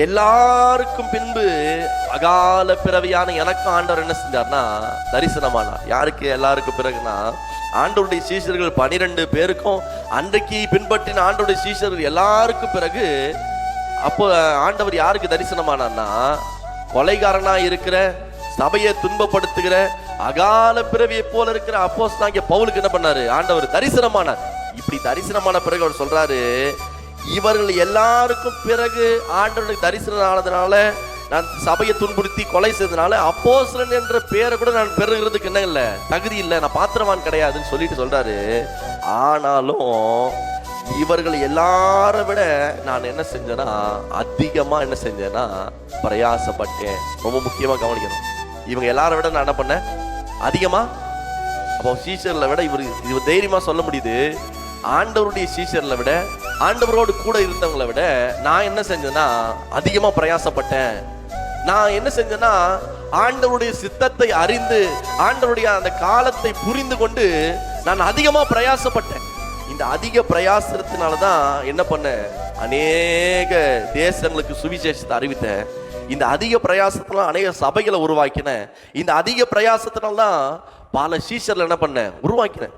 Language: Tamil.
எல்லாருக்கும் பின்பு அகால பிறவியான எனக்கும் ஆண்டவர் என்ன செஞ்சார்னா தரிசனமானார். யாருக்கு எல்லாருக்கும் பிறகுனா ஆண்டவருடைய சீஷர்கள் 12 பேருக்கும் அன்றைக்கு பின்பற்றின ஆண்டவருடைய சீஷர்கள் எல்லாருக்கும் பிறகு அப்போ ஆண்டவர் யாருக்கு தரிசனமானார்னா கொலைகாரனா இருக்கிற சபையை துன்பப்படுத்துகிற அகால பிறவியை போல இருக்கிற அப்போஸ்தலனாகிய பவுலுக்கு என்ன பண்ணாரு? ஆண்டவர் தரிசனமானார். இப்படி தரிசனமான பிறகு அவர் சொல்றாரு, இவர்கள் எல்லாருக்கும் பிறகு ஆண்டவருடைய தரிசனம் ஆனதுனால நான் சபையை துன்புறுத்தி கொலை செய்ததுனால அப்போஸ்தலன் என்ற பேரை கூட நான் பெறுகிறதுக்கு என்ன இல்லை, தகுதி இல்லை, நான் பாத்திரவான் கிடையாதுன்னு சொல்லிட்டு சொல்றாரு. ஆனாலும் இவர்கள் எல்லாரை விட நான் என்ன செஞ்சேன்னா அதிகமா என்ன செஞ்சேன்னா பிரயாசப்பட்டேன். ரொம்ப முக்கியமா கவனிக்கணும், இவங்க எல்லாரை விட நான் என்ன பண்ணேன்? அதிகமா. அப்போ சீஷர்களை விட இவர் தைரியமா சொல்ல முடியுது, ஆண்டவருடைய சீஷர்களை விட ஆண்டவரோடு கூட இருந்தவங்களை விட நான் என்ன செஞ்சேன்னா அதிகமா பிரயாசப்பட்டேன். நான் என்ன செஞ்சேன்னா ஆண்டவருடைய சித்தத்தை அறிந்து ஆண்டவருடைய அந்த காலத்தை புரிந்து கொண்டு நான் அதிகமா பிரயாசப்பட்டேன். இந்த அதிக பிரயாசத்தினாலதான் என்ன பண்ணேன்? அநேக தேசங்களுக்கு சுவிசேஷத்தை அறிவித்தேன். இந்த அதிக பிரயாசத்தினால அநேக சபைகளை உருவாக்கினேன். இந்த அதிக பிரயாசத்தினால்தான் பல சீஷர்களை என்ன பண்ணேன்? உருவாக்கினேன்.